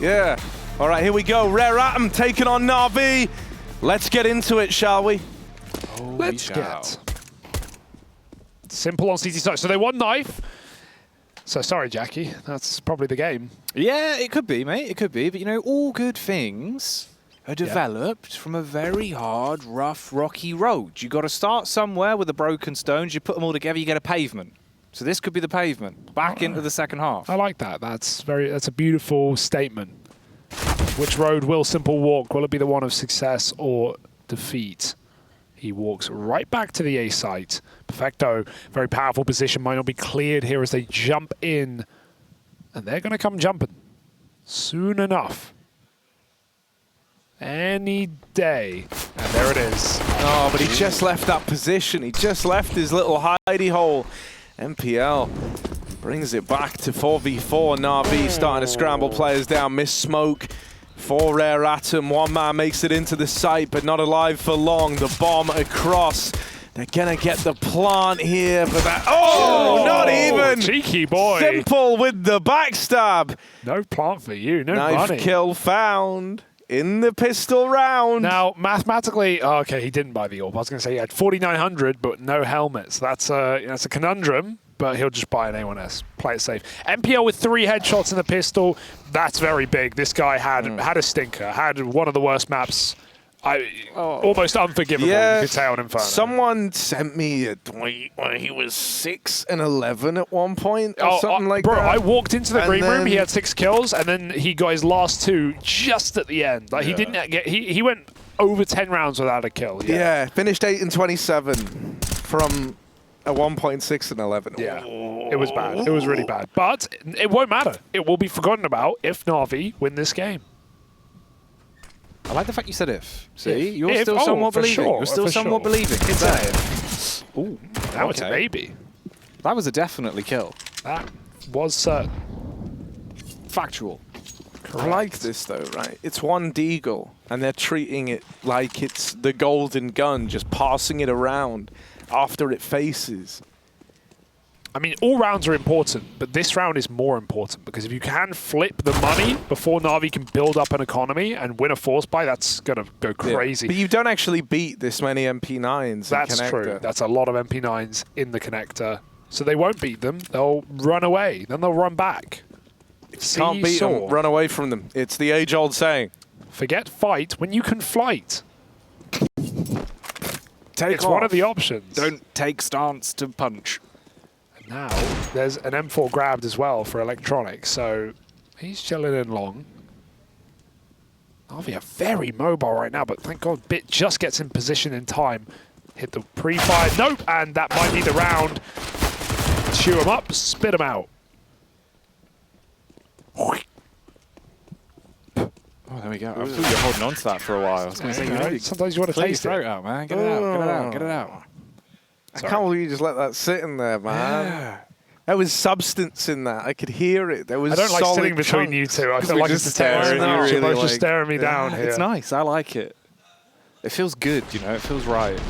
Yeah. All right, here we go. Rare Atom taking on NaVi. Let's get into it, shall we? Let's get simple on CT side. So they won knife. So sorry, Jackie. That's probably the game. Yeah, it could be, mate. It could be. But, you know, all good things are developed from a very hard, rough, rocky road. You got to start somewhere with the broken stones. You put them all together, you get a pavement. So this could be the pavement. Back into the second half. I like that. That's a beautiful statement. Which road will Simple walk? Will it be the one of success or defeat? He walks right back to the A site. Perfecto. Very powerful position. Might not be cleared here as they jump in. And they're going to come jumping soon enough. Any day. And there it is. Oh, but he just left that position. He just left his little hidey hole. MPL brings it back to 4v4. NaVi starting to scramble players down. Miss smoke for Rare Atom. One man makes it into the site, but not alive for long. The bomb across. They're going to get the plant here, but that... Oh, not even! Cheeky boy. Simple with the backstab. No plant for you. No Knife money. kill found in the pistol round. Now, mathematically, okay, he didn't buy the AWP. I was going to say he had 4,900, but no helmets. That's a conundrum, but he'll just buy an A1S. Play it safe. MPL with 3 headshots in the pistol. That's very big. This guy had a stinker, had one of the worst maps. Almost unforgivable, you could say on Inferno. Someone sent me a tweet where he was 6 and 11 at one point, or something like that. Bro, I walked into the green room, he had 6 kills, and then he got his last 2 just at the end. Like he didn't get, he went over 10 rounds without a kill. Yeah, finished 8 and 27 from a 1.6 and 11. Yeah, it was bad. It was really bad. But it won't matter. It will be forgotten about if NaVi win this game. I like the fact you said if. See? You're If. still somewhat believing. Sure, You're still somewhat believing. It's a if. Ooh, that was a maybe. That was a definitely kill. That was certain. Factual. I like this though, right? It's one deagle, and they're treating it like it's the golden gun, just passing it around after it faces. I mean, all rounds are important, but this round is more important because if you can flip the money before NaVi can build up an economy and win a force buy, that's going to go crazy. But you don't actually beat this many MP9s. That's true. That's a lot of MP9s in the connector. So they won't beat them. They'll run away. Then they'll run back. Can't beat them. Run away from them. It's the age-old saying. Forget fight when you can flight. It's one of the options. Don't take stance to punch. Now, there's an M4 grabbed as well for electronics, so he's chilling in long. NaVi are very mobile right now, but thank God Bit just gets in position in time. Hit the pre-fire, nope, and that might be the round. Chew him up, spit him out. Oh, there we go. I thought you were holding on to that for a while. I was going to say, sometimes you want to taste throw it. it out, man. Get it out, get it out, get it out. I can't believe you just let that sit in there, man. Yeah. There was substance in that. I could hear it. There was I don't like solid sitting between chunks. you two. I feel like it's staring. You're both just staring me down here. It's nice. I like it. It feels good, you know. It feels right.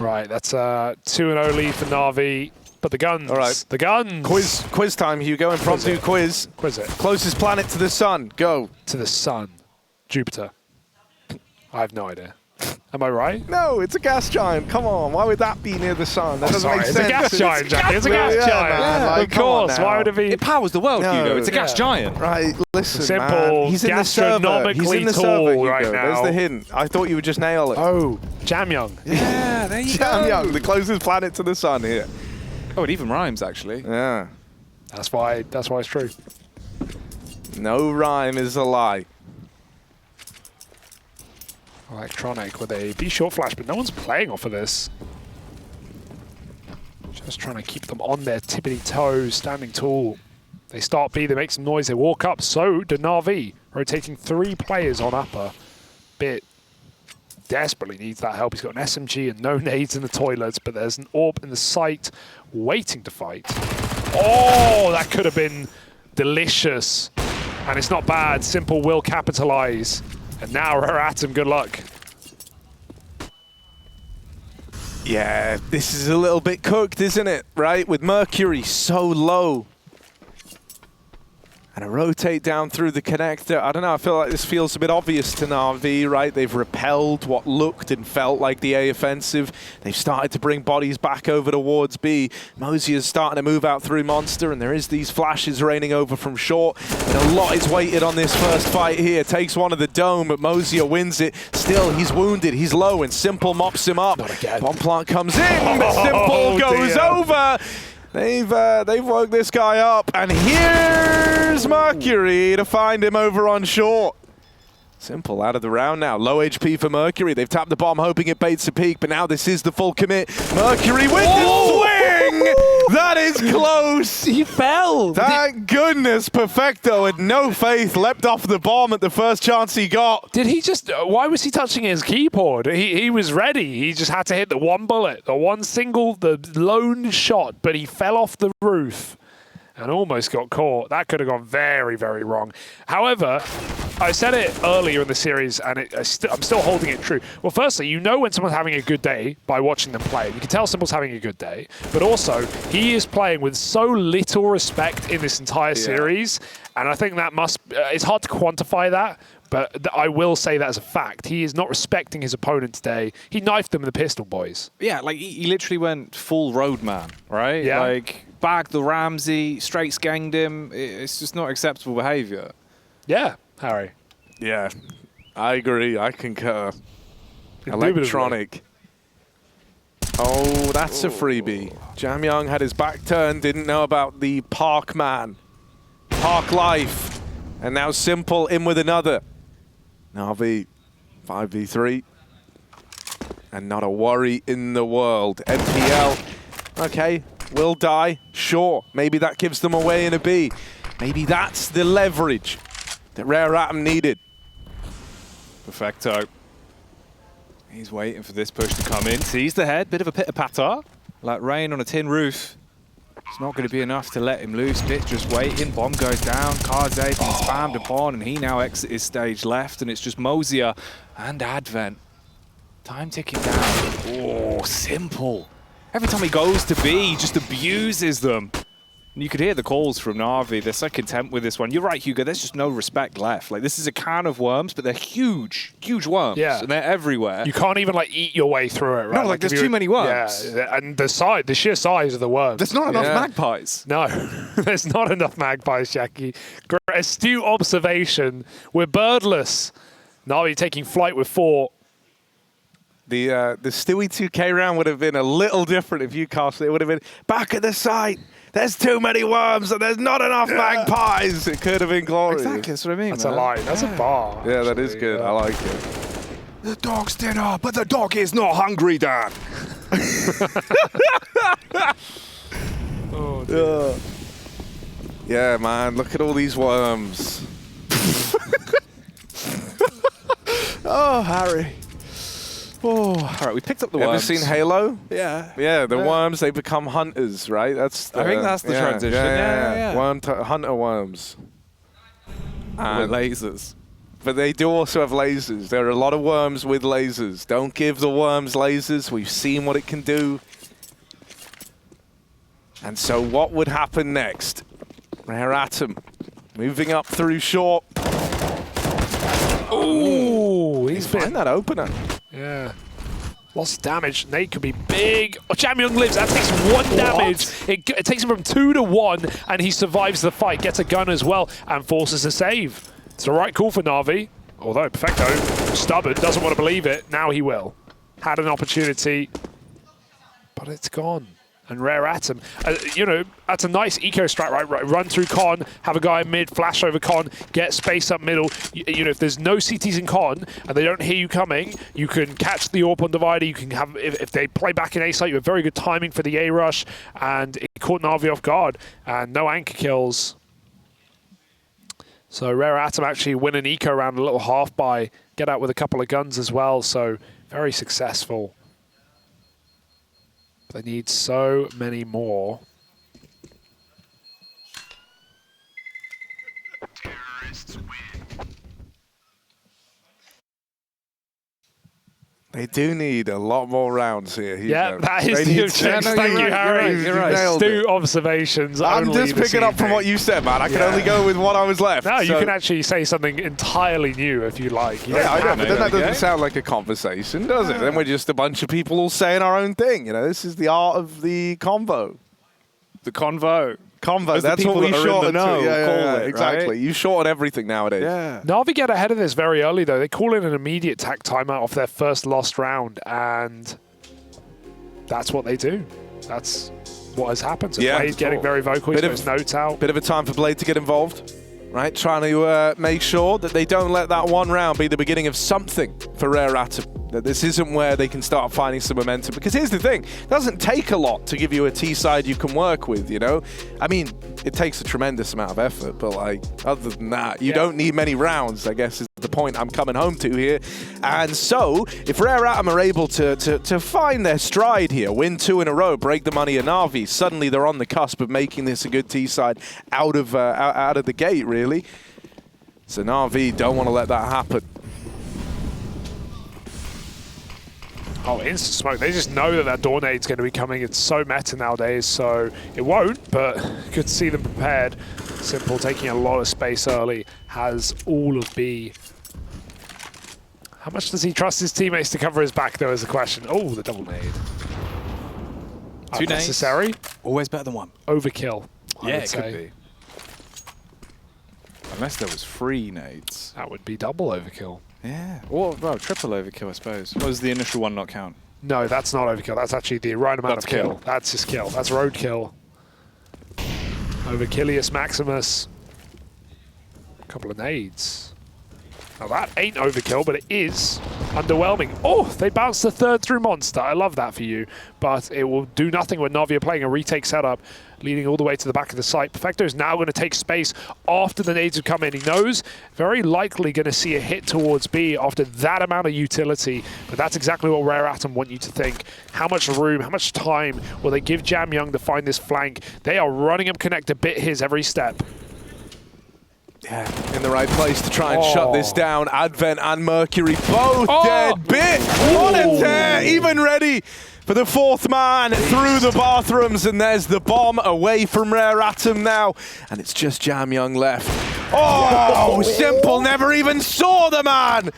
Right, that's a 2-0 lead for NaVi. But the guns. All right. The guns. Quiz time, Hugo. Impromptu quiz. Quiz it. Closest planet to the sun. Go. To the sun. Jupiter. I have no idea. Am I right? No, it's a gas giant. Come on. Why would that be near the sun? That doesn't make sense. It's a gas giant, Jackie. It's a gas giant. Man, like, of course. Why would it be? It powers the world, Hugo. It's a gas giant. Right, listen, Simple, man. He's in the server. He's in the server, Hugo. right now. There's the hint. I thought you would just nail it. Oh, Jamyang. Yeah, there you go. Jamyang, the closest planet to the sun here. Oh, it even rhymes, actually. Yeah. That's why it's true. No rhyme is a lie. Electronic with a B short flash, but no one's playing off of this. Just trying to keep them on their tippity toes, standing tall. They start B, they make some noise, they walk up. So do NaVi, rotating 3 players on upper. Bit desperately needs that help. He's got an SMG and no nades in the toilets, but there's an AWP in the site waiting to fight. Oh, that could have been delicious. And it's not bad. Simple will capitalize. And now Rare Atom, good luck. Yeah, this is a little bit cooked, isn't it? Right? With Mercury so low. And a rotate down through the connector. I don't know, I feel like this feels a bit obvious to NaVi, right? They've repelled what looked and felt like the A offensive. They've started to bring bodies back over towards B. Moseyuh is starting to move out through Monster, and there is these flashes raining over from short. And a lot is weighted on this first fight here. Takes one of the dome, but Moseyuh wins it. Still, he's wounded, he's low, and Simple mops him up. Not again. Bomb plant comes in, but Simple goes over. They've woke this guy up, and here's Mercury to find him over on short. Simple out of the round now. Low HP for Mercury. They've tapped the bomb, hoping it baits a peak, but now this is the full commit. Mercury with the swing! That is close! He fell! Thank goodness Perfecto had no faith, leapt off the bomb at the first chance he got. Did he just, why was he touching his keyboard? He was ready. He just had to hit the one bullet, the lone shot, but he fell off the roof and almost got caught. That could have gone very, very wrong. However, I said it earlier in the series, and I'm still holding it true. Well, firstly, you know when someone's having a good day by watching them play. You can tell Simple's having a good day, but also he is playing with so little respect in this entire series, and I think that it's hard to quantify that, but I will say that as a fact. He is not respecting his opponent today. He knifed them with the pistol, boys. Yeah, like he literally went full roadman, right? Yeah. Like bagged the Ramsey, straight skanged him. It's just not acceptable behavior. Yeah, Harry. Yeah, I agree. I concur. Electronic. Oh, that's a freebie. Jamyoung had his back turned, didn't know about the Park man. Park life. And now Simple in with another. NaVi 5v3. And not a worry in the world. NPL. Okay, will die. Sure. Maybe that gives them away in a B. Maybe that's the leverage that Rare Atom needed. Perfecto. He's waiting for this push to come in. Sees the head, bit of a pitter-patter. Like rain on a tin roof. It's not going to be enough to let him loose. Bit just waiting. Bomb goes down. Card's A being spammed upon, and he now exits his stage left, and it's just Moseyuh and Advent. Time ticking down. Oh, Simple. Every time he goes to B, he just abuses them. And you could hear the calls from NaVi. They're so content with this one. You're right, Hugo. There's just no respect left. Like, this is a can of worms, but they're huge, huge worms. Yeah. And they're everywhere. You can't even, like, eat your way through it, right? No, like there's too many worms. Yeah, and the sheer size of the worms. There's not enough magpies. No, there's not enough magpies, Jackie. Astute observation. We're birdless. NaVi taking flight with 4. The Stewie 2K round would have been a little different if you cast it. It would have been back at the site. There's too many worms and there's not enough magpies. It could have been glorious. Exactly, that's what I mean. That's a line. That's a bar. Yeah, that is good. I like it. The dog's dinner, but the dog is not hungry, Dad. Oh, dear. Yeah, man. Look at all these worms. Oh, Harry. Oh, all right, we picked up the worms. Ever seen Halo? Yeah. Yeah, the worms, they become hunters, right? That's I think that's the transition. Yeah. Hunter worms. With And lasers. But they do also have lasers. There are a lot of worms with lasers. Don't give the worms lasers. We've seen what it can do. And so what would happen next? Rare Atom moving up through short. Ooh, he's Find that opener. Yeah. Lots of damage. Nate could be big. Oh, Jamyoung lives. That takes 1 damage. It takes him from 2 to 1, and he survives the fight. Gets a gun as well, and forces a save. It's the right call for NaVi. Although Perfecto, stubborn, doesn't want to believe it. Now he will. Had an opportunity, but it's gone. And Rare Atom, you know, that's a nice eco strat, right? Run through Con, have a guy mid, flash over Con, get space up middle. You know, if there's no CTs in Con and they don't hear you coming, you can catch the AWP on divider. You can have, if they play back in A site, you have very good timing for the A rush, and it caught NaVi off guard, and no anchor kills. So Rare Atom actually win an eco round, a little half by, get out with a couple of guns as well. So very successful. They need so many more. They do need a lot more rounds here. Yeah, that is They the need objective. to- Thank you, Harry. You're right. Nailed it. Astute observations. I'm only just this picking up from evening. what you said, man. I can Yeah. only go with what I was left. No, you so- can actually say something entirely new if you like. You Yeah, don't I know, have but to. then that There we doesn't go. sound like a conversation, does it? Then we're just a bunch of people all saying our own thing. You know, this is the art of the convo. The convo. Convo, As the that's what people we that are in the shorten to. know Yeah, call it, exactly. right? You shorten everything nowadays. Yeah. Na'Vi get ahead of this very early, though. They call in an immediate tack timeout off their first lost round, and that's what they do. That's what has happened. So Yeah. Blade's getting very vocal. He's Bit got of- his notes out. Bit of a time for Blade to get involved, right? Trying to make sure that they don't let that one round be the beginning of something for Rare Atom. That this isn't where they can start finding some momentum. Because here's the thing, it doesn't take a lot to give you a T side you can work with, you know? I mean, it takes a tremendous amount of effort, but like, other than that, you don't need many rounds, I guess is the point I'm coming home to here. And so, if Rare Atom are able to find their stride here, win 2 in a row, break the money of NaVi, suddenly they're on the cusp of making this a good T side out of the gate, really. So NaVi don't want to let that happen. Oh, instant smoke. They just know that that door nade's going to be coming. It's so meta nowadays, so it won't, but good to see them prepared. Simple taking a lot of space early, has all of B. How much does he trust his teammates to cover his back, though, is the question. Oh, the double nade. 2 nades. Unnecessary. Always better than 1. Overkill, I Yeah, would it say. could be. Unless there was 3 nades. That would be double overkill. Yeah. Or, well, triple overkill, I suppose. What does the initial one not count? No, that's not overkill. That's actually the right amount That's of kill. kill. That's his kill. That's roadkill. Overkillius Maximus. A couple of nades. Now that ain't overkill, but it is underwhelming. Oh, they bounced the third through Monster. I love that for you. But it will do nothing when NaVi are playing a retake setup, leading all the way to the back of the site. Perfecto is now going to take space after the nades have come in. He knows very likely going to see a hit towards B after that amount of utility. But that's exactly what Rare Atom want you to think. How much room, how much time will they give Jam Young to find this flank? They are running him connect to bit his every step. Yeah, in the right place to try and shut this down. Advent and Mercury both Oh. dead. Bit, what a tear! Even ready for the 4th man through the bathrooms, and there's the bomb away from Rare Atom now, and it's just Jam Young left. Oh, Simple never even saw the man.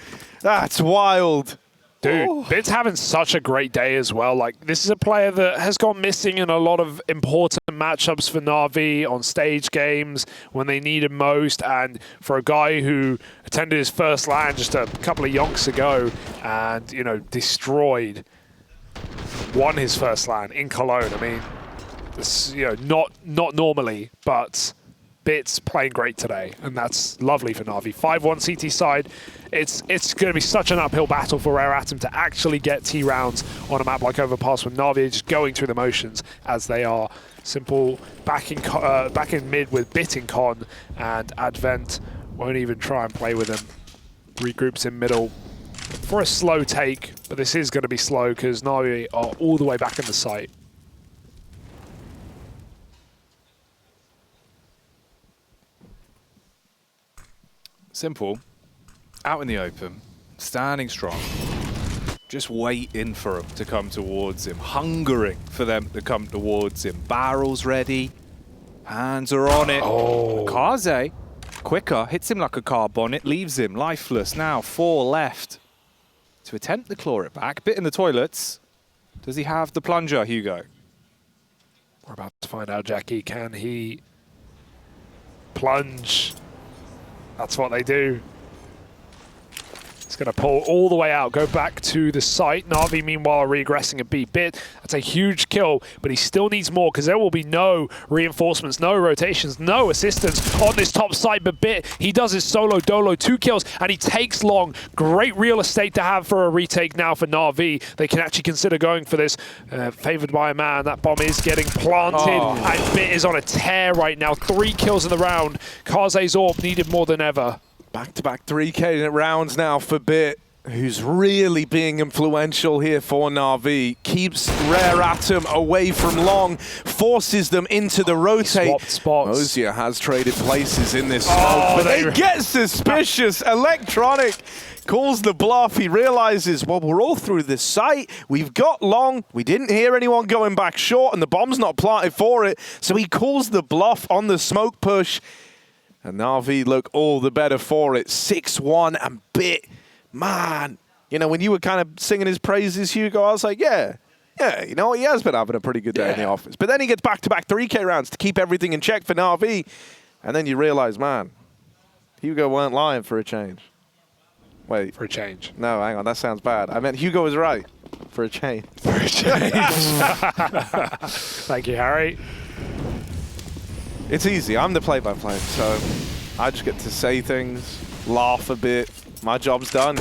That's wild. Dude, Bit's having such a great day as well. Like, this is a player that has gone missing in a lot of important matchups for NaVi on stage games when they need him most. And for a guy who attended his first LAN just a couple of yonks ago and, you know, destroyed, won his first LAN in Cologne. I mean, it's, you know, not normally, but Bit's playing great today, and that's lovely for NaVi. 5-1 CT side. It's going to be such an uphill battle for Rare Atom to actually get T rounds on a map like Overpass when NaVi are just going through the motions as they are. Simple back in mid with Bit in con, and Advent won't even try and play with him. Regroups in middle for a slow take, but this is going to be slow because NaVi are all the way back in the site. Simple. Out in the open, standing strong, just waiting for them to come towards him, hungering for them to come towards him. Barrels ready, hands are on it. Oh. Kaze, quicker, hits him like a car bonnet, leaves him lifeless. Now 4 left to attempt to claw it back. Bit in the toilets. Does he have the plunger, Hugo? We're about to find out, Jackie. Can he plunge? That's what they do. It's going to pull all the way out, go back to the site. NaVi, meanwhile, regressing a beat bit. That's a huge kill, but he still needs more because there will be no reinforcements, no rotations, no assistance on this top side. But Bit, he does his solo dolo, 2 kills, and he takes long. Great real estate to have for a retake now for NaVi. They can actually consider going for this. Favored by a man. That bomb is getting planted, and Bit is on a tear right now. 3 kills in the round. Kaze's AWP needed more than ever. Back-to-back 3K rounds now for Bit. who's really being influential here for NaVi, keeps Rare Atom away from long, forces them into the rotate. Swapped spots. Moseyuh has traded places in this smoke, but they get suspicious. Electronic calls the bluff. He realizes, well, we're all through this site. We've got long. We didn't hear anyone going back short, and the bomb's not planted for it. So he calls the bluff on the smoke push. And NaVi look all the better for it. 6-1 and bit. Man, you know, when you were kind of singing his praises, Hugo, I was like, yeah, you know what? He has been having a pretty good day in the office. But then he gets back-to-back 3K rounds to keep everything in check for NaVi. And then you realize, man, Hugo weren't lying for a change. Wait. For a change. No, hang on. That sounds bad. I meant Hugo was right. For a change. For a change. Thank you, Harry. It's easy. I'm the play-by-play, so I just get to say things, laugh a bit. My job's done.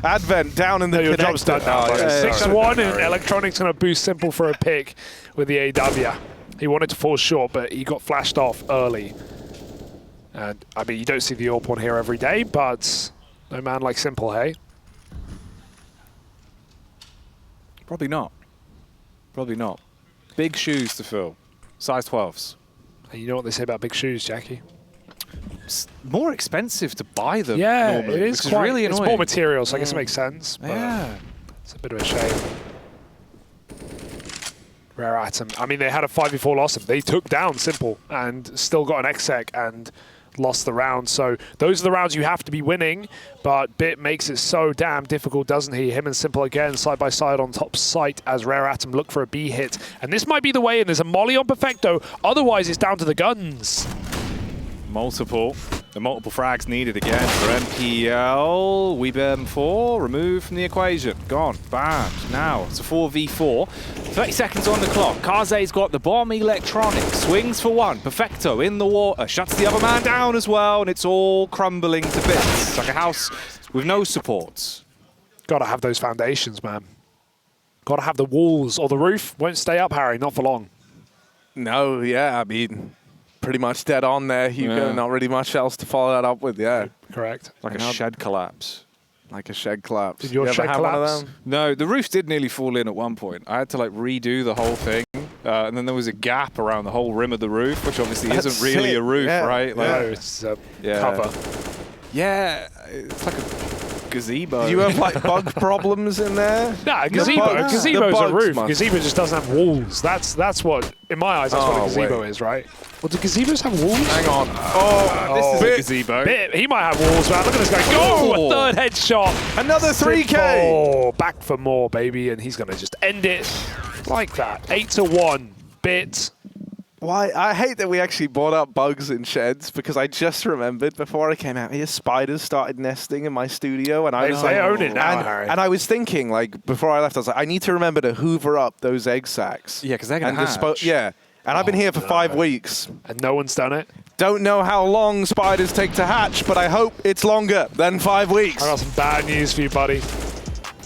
Advent down in the your job's done now. 6-1 and Electronic's going to boost Simple for a pick with the AW. He wanted to fall short, but he got flashed off early. And I mean, you don't see the AWP one here every day, but no man like Simple, hey? Probably not. Probably not. Big shoes to fill. Size 12s. And you know what they say about big shoes, Jackie? It's more expensive to buy them Yeah, normally, it is which quite, really annoying. it's more material, so I guess it makes sense. But Yeah. it's a bit of a shame. Rare Atom. I mean, they had a 5v4 loss. They took down Simple and still got an exec and lost the round. So those are the rounds you have to be winning, but Bit makes it so damn difficult, doesn't he? Him and Simple again side by side on top site as Rare Atom look for a B hit. And this might be the way in. There's a molly on Perfecto. Otherwise, it's down to the guns. The multiple frags needed again for MPL. Weebem4 removed from the equation. Gone, banned. Now it's a 4v4. 30 seconds on the clock. Kaze's got the bomb. Electronic swings for one. Perfecto in the water. Shuts the other man down as well, and it's all crumbling to bits. It's like a house with no supports. Gotta have those foundations, man. Gotta have the walls, or the roof won't stay up, Harry, not for long. No, yeah, I mean, pretty much dead on there, Hugo. Yeah. Not really much else to follow that up with, yeah. Correct. Like a shed collapse. Like a shed collapse. Did your You ever shed have one of collapse? them? No, the roof did nearly fall in at one point. I had to like redo the whole thing. And then there was a gap around the whole rim of the roof, which obviously That's isn't really it. a roof, Yeah. right? No, it's a cover. Yeah, it's like a gazebo. Do you have like bug problems in there? Nah, gazebo. bugs. Gazebo's The a bugs roof. must- Gazebo just doesn't have walls. That's what, in my eyes, that's what a Oh, gazebo wait. is, right? Well, do gazebos have walls? Hang on. This is Bit. a gazebo. Bit, he might have walls, man. Look at this guy go! Oh. A third headshot. Another 3K. Oh, back for more, baby, and he's gonna just end it like that. 8-1. Bit. Why? I hate that we actually brought up bugs in sheds because I just remembered before I came out here, spiders started nesting in my studio, and I was They like, own it now, Harry. and I was thinking, like, before I left, I was like, I need to remember to hoover up those egg sacs. Yeah, 'cause they're gonna hatch. Yeah, and I've been here for 5 weeks. And no one's done it. Don't know how long spiders take to hatch, but I hope it's longer than 5 weeks. I got some bad news for you, buddy.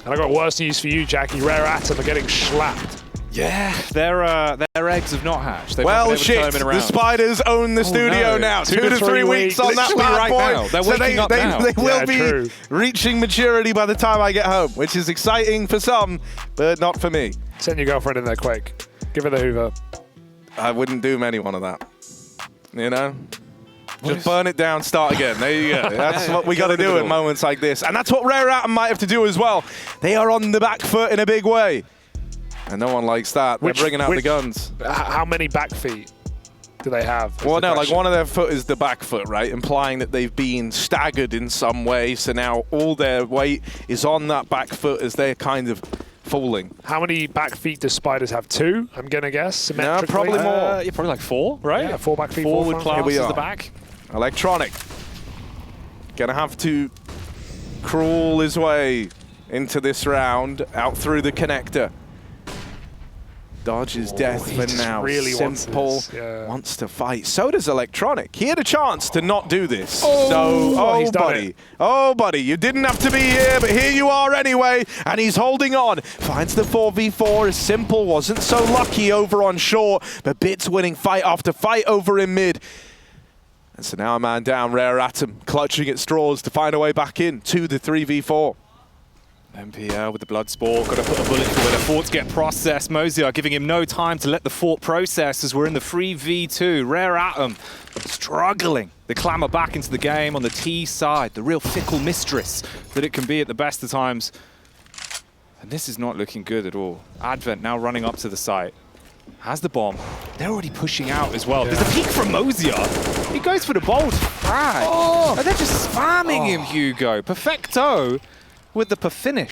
And I got worse news for you, Jackie. Rare Atom are getting slapped. Yeah, their eggs have not hatched. They've not Well, been able to shit, turn them the around. spiders own the studio no. now. 2 2 to 3 weeks on that Literally bad right boy. now. They're So waking up now. They will Yeah, be true. reaching maturity by the time I get home, which is exciting for some, but not for me. Send your girlfriend in there quick. Give her the Hoover. I wouldn't doom any one of that. You know? Just burn it down, start again. There you go. That's what we got to do in moments like this. And that's what Rare Atom might have to do as well. They are on the back foot in a big way. And no one likes that. They're bringing out the guns. How many back feet do they have? Well, no, like one of their foot is the back foot, right? Implying that they've been staggered in some way. So now all their weight is on that back foot as they're kind of falling. How many back feet do spiders have? 2, I'm going to guess, symmetrically? probably more. Yeah, probably like 4, right? Yeah, 4 back feet. 4 would front. class Here we as are. the back. Electronic. Gonna have to crawl his way into this round, out through the connector. Dodges death for now. Really Simple wants wants to fight. So does Electronic. He had a chance to not do this. He's done buddy. it. Oh, buddy, you didn't have to be here, but here you are anyway. And he's holding on. Finds the 4v4. Simple wasn't so lucky over on short, but Bits winning fight after fight over in mid. And so now a man down, Rare Atom, clutching at straws to find a way back in to the 3v4. NPL with the blood sport, got to put a bullet through where the forts get processed. Moseyuh giving him no time to let the fort process as we're in the 3v2. Rare Atom struggling. They clamber back into the game on the T side, the real fickle mistress that it can be at the best of times. And this is not looking good at all. Advent now running up to the site. Has the bomb. They're already pushing out as well. There's a peek from Moseyuh. He goes for the bold frag. And they're just spamming him, Hugo. Perfecto with the finish.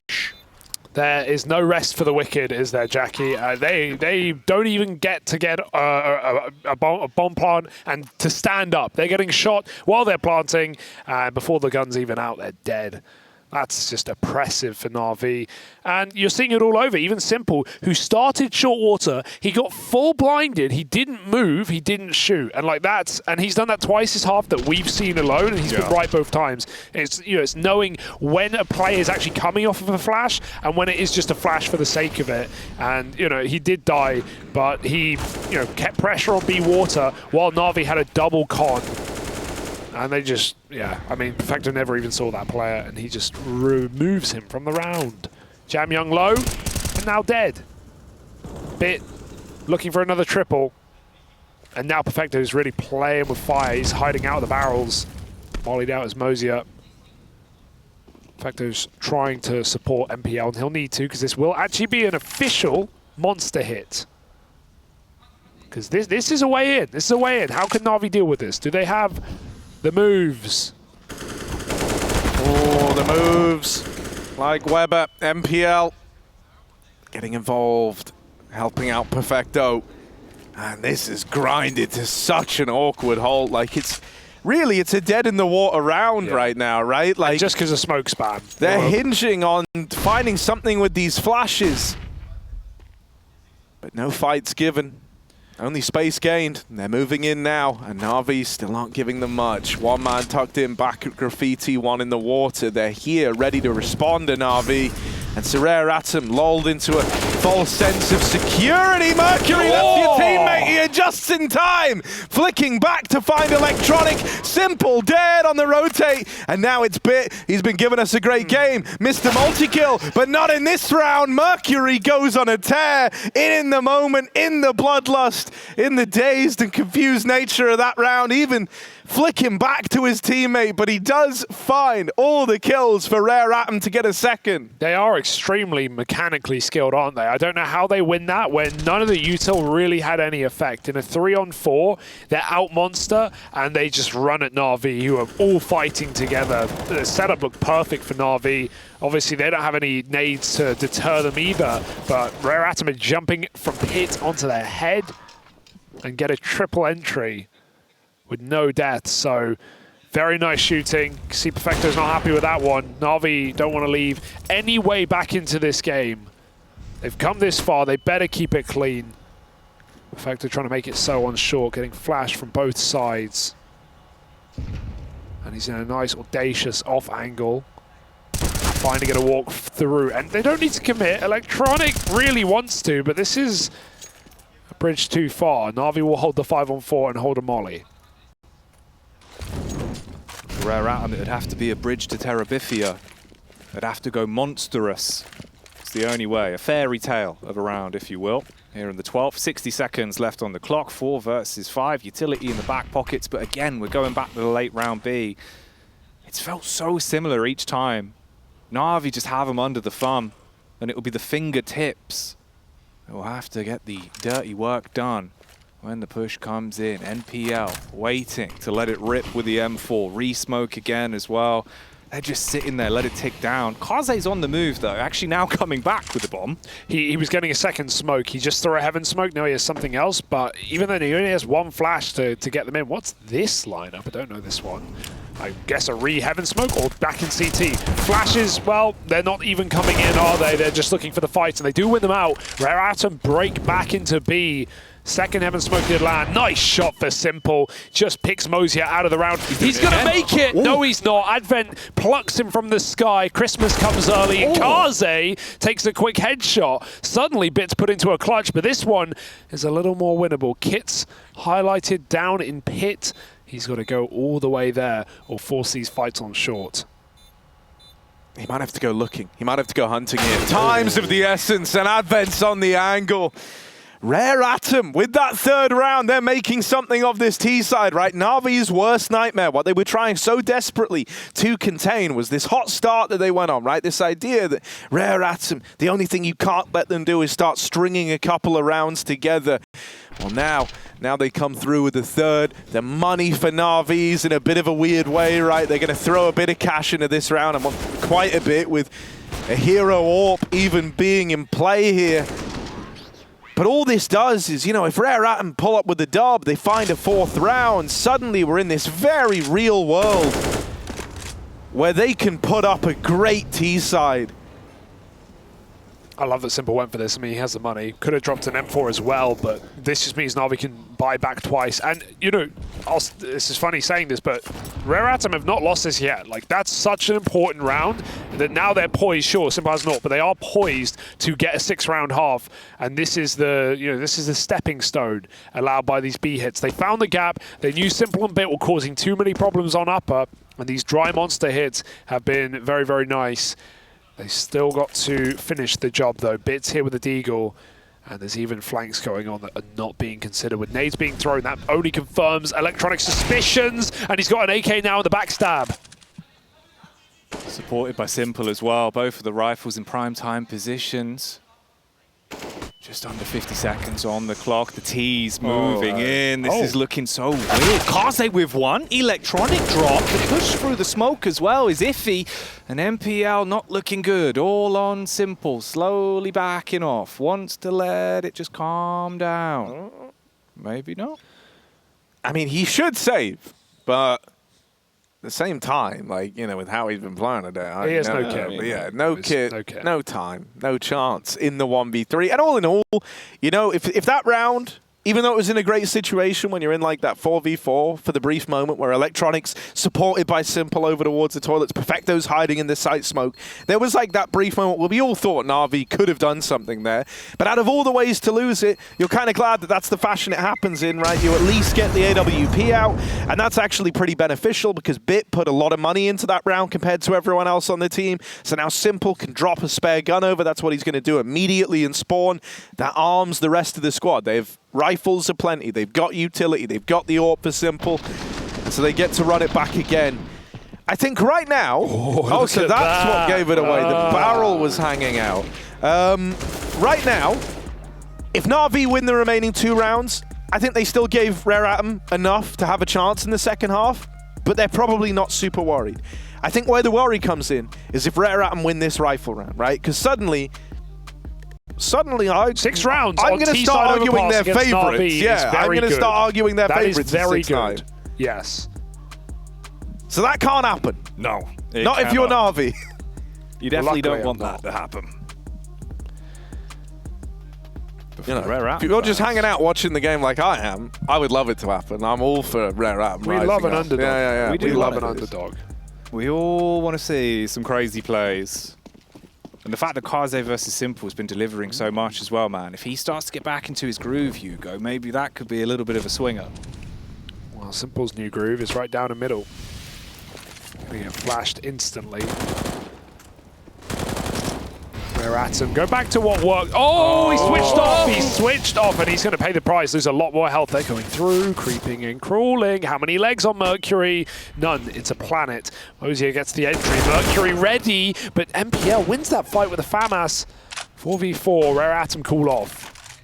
There is no rest for the wicked, is there, Jackie? They don't even get a bomb plant and to stand up. They're getting shot while they're planting, and before the gun's even out, they're dead. That's just oppressive for NaVi. And you're seeing it all over. Even Simple, who started short water, he got full blinded. He didn't move. He didn't shoot. And like that's, and he's done that twice as half that we've seen alone. And he's been right both times. It's, you know, it's knowing when a player is actually coming off of a flash and when it is just a flash for the sake of it. And you know, he did die, but he, you know, kept pressure on B water while NaVi had a double con. And they just, I mean, Perfecto never even saw that player, and he just removes him from the round. Jam Young low, and now dead. Bit looking for another triple. And now Perfecto is really playing with fire. He's hiding out of the barrels. Mollied out as Moseyuh. Perfecto's trying to support NPL, and he'll need to, because this will actually be an official monster hit. Because this is a way in. This is a way in. How can NaVi deal with this? Do they have the moves? Oh, the moves. Like Weber, NPL getting involved, helping out Perfecto. And this is grinded to such an awkward halt. Like it's a dead in the water round right now, right? Like and just because of smoke spam. They're hinging on finding something with these flashes. But no fights given. Only space gained. They're moving in now, and NaVi still aren't giving them much. One man tucked in back at Graffiti, one in the water. They're here, ready to respond to NaVi. And Rare Atom lulled into a false sense of security. Mercury left your teammate here just in time. Flicking back to find Electronic. Simple dead on the rotate. And now it's Bit. He's been giving us a great game. Mr. Multi-kill, but not in this round. Mercury goes on a tear. In the moment, in the bloodlust, in the dazed and confused nature of that round. Even flicking back to his teammate, but he does find all the kills for Rare Atom to get a second. They are extremely mechanically skilled, aren't they? I don't know how they win that when none of the util really had any effect. In a 3-on-4, they're out monster, and they just run at NaVi, who are all fighting together. The setup looked perfect for NaVi. Obviously, they don't have any nades to deter them either, but Rare Atom are jumping from pit onto their head and get a triple entry with no death. So very nice shooting. See, Perfecto's not happy with that one. NaVi don't want to leave any way back into this game. They've come this far. They better keep it clean. Perfecto trying to make it so on short, getting flash from both sides. And he's in a nice, audacious off angle. Trying to get a walk through. And they don't need to commit. Electronic really wants to, but this is a bridge too far. NaVi will hold the 5-on-4 and hold a molly. Rare Atom, it'd have to be a bridge to Terabithia. It'd have to go monstrous. It's the only way. A fairy tale of a round, if you will. Here in the 12th, 60 seconds left on the clock. 4 versus 5. Utility in the back pockets, but again, we're going back to the late round B. It's felt so similar each time. NaVi just have them under the thumb, and it will be the fingertips. We'll have to get the dirty work done when the push comes in. NPL waiting to let it rip with the M4. Re-smoke again as well. They're just sitting there, let it tick down. Kaze's on the move, though, actually now coming back with the bomb. He was getting a second smoke. He just threw a heaven smoke. Now he has something else, but even then he only has one flash to get them in. What's this lineup? I don't know this one. I guess a re-heaven smoke or back in CT. Flashes, well, they're not even coming in, are they? They're just looking for the fight, and they do win them out. Rare Atom break back into B. Second heaven smoke did land. Nice shot for Simple. Just picks Moseyuh out of the round. He's going to make it. Ooh. No, he's not. Advent plucks him from the sky. Christmas comes early. Ooh. Kaze takes a quick headshot. Suddenly, Bits put into a clutch, but this one is a little more winnable. Kit's highlighted down in pit. He's got to go all the way there or force these fights on short. He might have to go looking. He might have to go hunting here. Times of the essence, and Advent's on the angle. Rare Atom with that third round. They're making something of this T-side, right? NaVi's worst nightmare, what they were trying so desperately to contain was this hot start that they went on, right? This idea that Rare Atom, the only thing you can't let them do is start stringing a couple of rounds together. Well, now they come through with the third. The money for NaVi's in a bit of a weird way, right? They're going to throw a bit of cash into this round, and quite a bit, with a hero AWP even being in play here. But all this does is, you know, if Rare Atom pull up with the dub, they find a fourth round, suddenly we're in this very real world where they can put up a great T-side. I love that Simple went for this. I mean, he has the money. Could have dropped an M4 as well, but this just means NaVi can buy back twice. And, you know, this is funny saying this, but Rare Atom have not lost this yet. Like, that's such an important round that now they're poised. Sure, Simple has not, but they are poised to get a 6-round half. And this is the, you know, this is the stepping stone allowed by these B hits. They found the gap. They knew Simple and Bit were causing too many problems on upper, and these dry monster hits have been very, very nice. They still got to finish the job, though. Bits here with the Deagle, and there's even flanks going on that are not being considered. With nades being thrown, that only confirms Electronic suspicions, and he's got an AK now in the backstab. Supported by Simple as well. Both of the rifles in prime time positions. Just under 50 seconds on the clock. The T's moving in. This is looking so weird. Kaze with one. Electronic drop. The push through the smoke as well is iffy. And MPL not looking good. All on Simple. Slowly backing off. Wants to let it just calm down. Maybe not. I mean, he should save, but at the same time, like, you know, with how he's been playing today, he has no kit. Yeah, no kit, no time, no chance in the 1v3. And all in all, you know, if that round, even though it was in a great situation when you're in like that 4v4 for the brief moment where Electronics, supported by Simple over towards the toilets, Perfecto's hiding in the site smoke, there was like that brief moment where we all thought NaVi could have done something there. But out of all the ways to lose it, you're kind of glad that that's the fashion it happens in, right? You at least get the AWP out, and that's actually pretty beneficial because Bit put a lot of money into that round compared to everyone else on the team. So now Simple can drop a spare gun over. That's what he's going to do immediately in spawn. That arms the rest of the squad. They've rifles aplenty, they've got utility, they've got the AWP for Simple, so they get to run it back again. I think right now, so that's what gave it away. The barrel was hanging out. Right now, if NaVi win the remaining 2 rounds, I think they still gave Rare Atom enough to have a chance in the second half, but they're probably not super worried. I think where the worry comes in is if Rare Atom win this rifle round, right? Because suddenly, 6 rounds. I'm going to start arguing their favorites. Yeah, I'm going to start arguing their favorites. That is very good. Yes. So that can't happen. No. Not if you're NaVi. You definitely don't want that to happen. You know, if you're just hanging out watching the game like I am, I would love it to happen. I'm all for Rare Atom. We love an underdog. Yeah. We do love an underdog. We all want to see some crazy plays. And the fact that Kaze versus Simple has been delivering so much as well, man. If he starts to get back into his groove, Hugo, maybe that could be a little bit of a swinger. Well, Simple's new groove is right down the middle. Gonna get flashed instantly. Rare Atom, go back to what worked. Oh, he switched off. He switched off, and he's going to pay the price. There's a lot more health. They're going through, creeping and crawling. How many legs on Mercury? None. It's a planet. Moseyuh gets the entry. Mercury ready, but MPL wins that fight with a FAMAS. 4v4. Rare Atom cool off.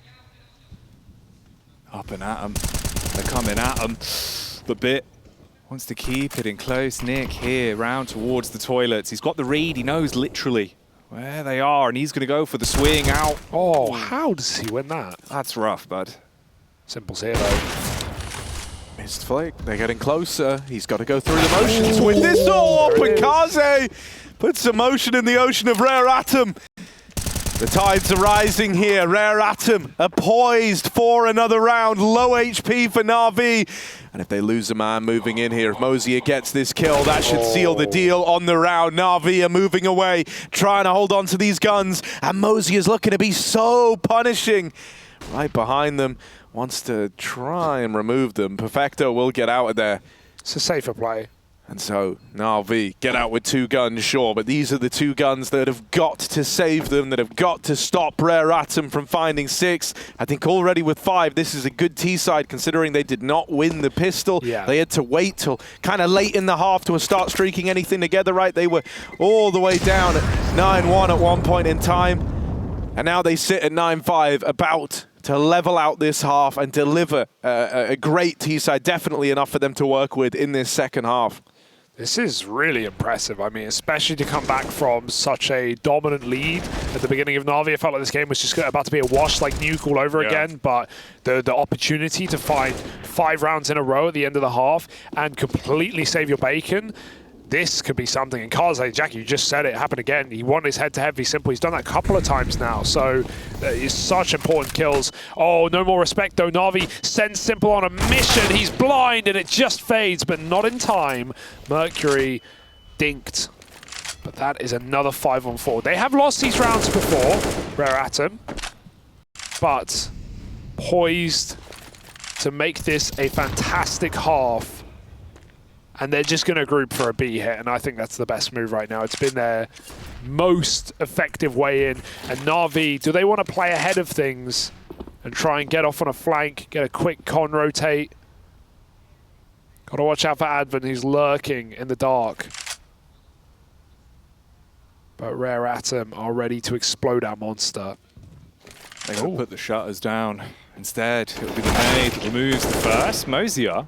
Up and at him. They're coming at him. But Bit Wants to keep it in close nick here, round towards the toilets. He's got the read, he knows literally where they are, and he's going to go for the swing out. Oh, how does he win that? That's rough, bud. Simple's here, though. Missed flick. They're getting closer. He's got to go through the motions to win this all up, and Kaze puts some motion in the ocean of Rare Atom. The tides are rising here. Rare Atom are poised for another round. Low HP for NaVi. And if they lose a man moving in here, if Moseyuh gets this kill, that should seal the deal on the round. NaVi are moving away, trying to hold on to these guns. And Moseyuh is looking to be so punishing. Right behind them, wants to try and remove them. Perfecto will get out of there. It's a safer play. And so, NaVi get out with 2 guns, sure, but these are the 2 guns that have got to save them, that have got to stop Rare Atom from finding 6. I think already with 5, this is a good T-side considering they did not win the pistol. Yeah. They had to wait till kind of late in the half to start streaking anything together, right? They were all the way down at 9-1 at one point in time, and now they sit at 9-5, about to level out this half and deliver a great T-side, definitely enough for them to work with in this second half. This is really impressive. I mean, especially to come back from such a dominant lead at the beginning of NaVi. I felt like this game was just about to be a wash like Nuke all over again. But the opportunity to find 5 rounds in a row at the end of the half and completely save your bacon, this could be something. And Kaze, Jackie, you just said it happened again. He won his head-to-head v Simple. He's done that a couple of times now. So it's such important kills. Oh, no more respect though. NaVi sends Simple on a mission. He's blind and it just fades, but not in time. Mercury dinked. But that is another 5-on-4. They have lost these rounds before, Rare Atom, but poised to make this a fantastic half. And they're just going to group for a B hit, and I think that's the best move right now. It's been their most effective way in. And NaVi, do they want to play ahead of things and try and get off on a flank, get a quick con rotate? Got to watch out for Advent, who's lurking in the dark. But Rare Atom are ready to explode our monster. They could put the shutters down. Instead, it'll be the nade that removes the first. Moseyuh,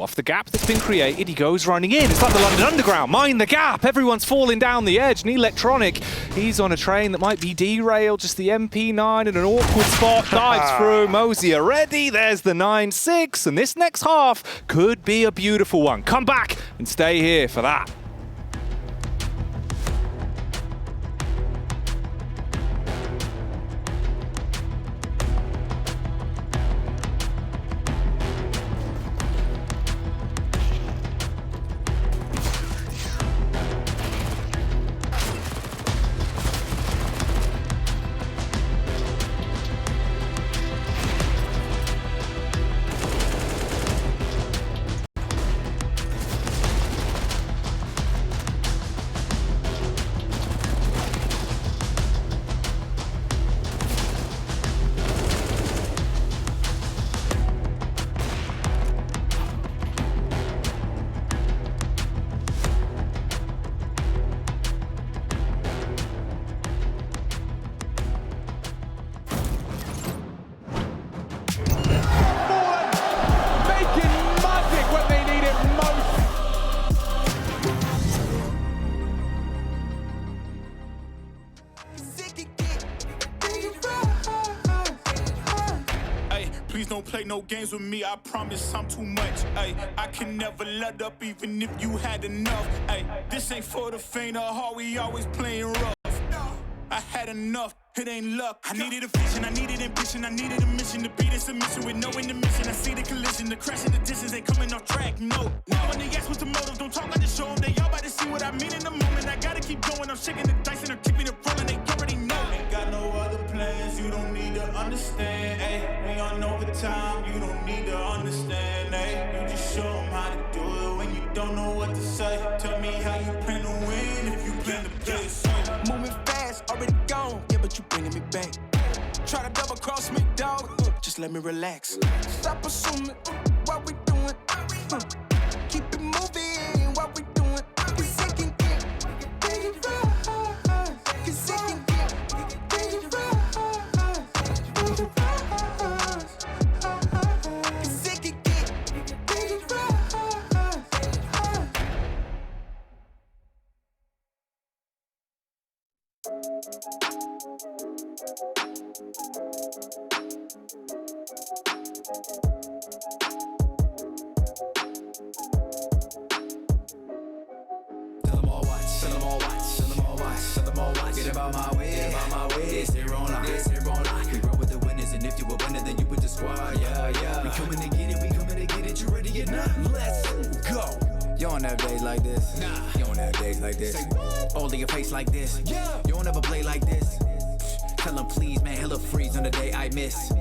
off the gap that's been created, he goes running in. It's like the London Underground. Mind the gap. Everyone's falling down the edge. And Electronic, he's on a train that might be derailed. Just the MP9 in an awkward spot. Dives through. Moseyuh ready. There's the 9-6. And this next half could be a beautiful one. Come back and stay here for that. Please don't play no games with me, I promise I'm too much. Ay, I can never let up even if you had enough. Ay, this ain't for the faint of heart, we always playing rough. I had enough, it ain't luck. I needed a vision, I needed ambition, I needed a mission to be this submission with no intermission. I see the collision, the crash in the distance, ain't coming off track, no. Now when they ask what's the motive, don't talk, I just show them. They all about to see what I mean in the moment. I gotta keep going, I'm shaking the dice and I'm keeping it rolling, they already know. Ain't got no other plans, you don't need to understand. Ay, we on overtime, you don't need to understand. Ay, you just show them how to do it when you don't know what to say. Tell me how you plan to win if you plan to play safe. Moving fast, already gone, yeah, but you bringing me back. Try to double cross me, dog, just let me relax. Stop assuming what we doing. Keep it moving, what we doing. Cause it can get dangerous. Cause it can get dangerous. Cause it can get dangerous. Get about my way, This here on lock, We roll with the winners, and if you a winner, then you with the squad. Yeah. We coming to get it, You ready or not? Let's go. You don't have days like this. Nah. You don't have days like this. Only your face like this. Yeah. You don't ever play like this. Tell them please, man, hella freeze on the day I miss.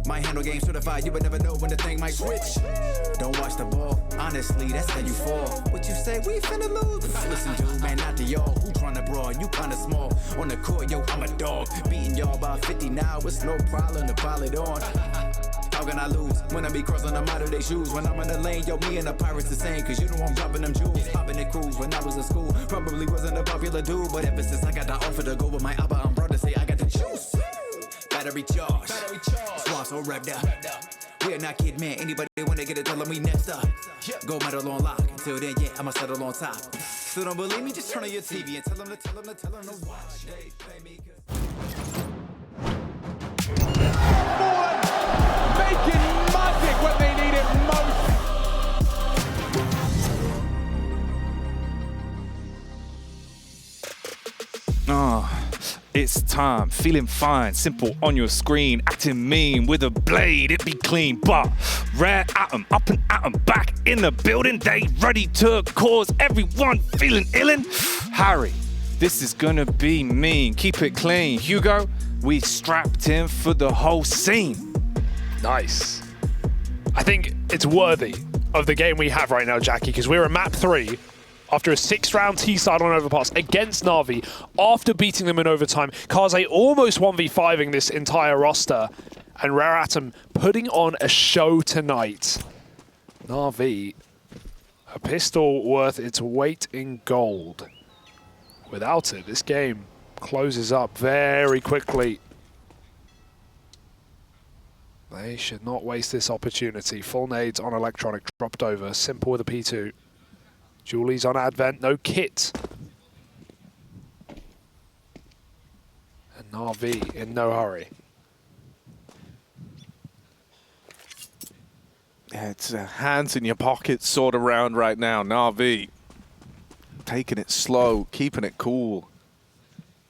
My handle game certified, you would never know when the thing might switch. Don't watch the ball, honestly, that's how you fall. What you say, we finna lose? Listen, dude, man, not to y'all. Who tryna brawl? You kinda small. On the court, yo, I'm a dog. Beating y'all by 50 now, it's no problem to pile it on. How can I lose? When I be crossing the model day shoes. When I'm in the lane, yo, me and the pirates the same. Cause you know I'm dropping them jewels. Popping the cruise when I was in school. Probably wasn't a popular dude, but ever since I got the offer to go with my Abba, I'm proud to say I got the juice. Battery charge. Swamp so wrapped up. We are not kidding, man. Anybody wanna get it, tell them we next up. Gold medal on lock. Until then, yeah, I'ma settle on top. So don't believe me, just turn on your TV and tell them to watch. They play me Making magic when they need it most. It's time, feeling fine, simple on your screen, acting mean with a blade, it be clean, but rare atom, up and at 'em, back in the building, they ready to cause everyone feeling illin'. Harry, this is gonna be mean, keep it clean. Hugo, we strapped in for the whole scene. Nice. I think it's worthy of the game we have right now, Jackie, because we're in map 3. After a 6-round T-side on Overpass against NaVi, after beating them in overtime, Kaze almost 1v5ing this entire roster, and Rare Atom putting on a show tonight. NaVi, a pistol worth its weight in gold. Without it, this game closes up very quickly. They should not waste this opportunity. Full nades on Electronic, dropped over, simple with a P2. Julie's on Advent, no kit. And NaVi in no hurry. Yeah, it's a hands in your pockets sort of round right now. NaVi taking it slow, keeping it cool.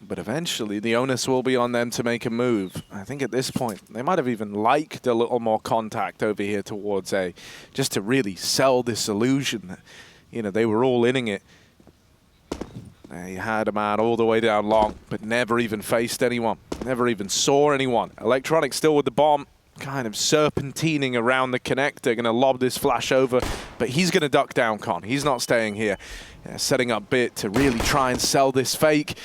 But eventually the onus will be on them to make a move. I think at this point, they might have even liked a little more contact over here towards A, just to really sell this illusion that, you know, they were all inning it. They had a man all the way down long, but never even faced anyone. Never even saw anyone. Electronic still with the bomb, kind of serpentining around the connector. Going to lob this flash over, but he's going to duck down, Con. He's not staying here. Setting up Bit to really try and sell this fake.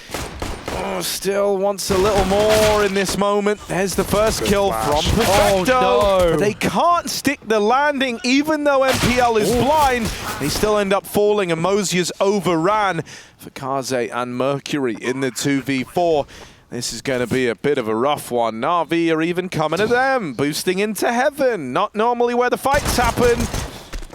Oh, still wants a little more in this moment. There's the first kill from Perfecto. Oh, no. They can't stick the landing, even though MPL is blind. They still end up falling, and Moseyuh's overran for Kaze and Mercury in the 2v4. This is going to be a bit of a rough one. NaVi are even coming at them, boosting into heaven. Not normally where the fights happen.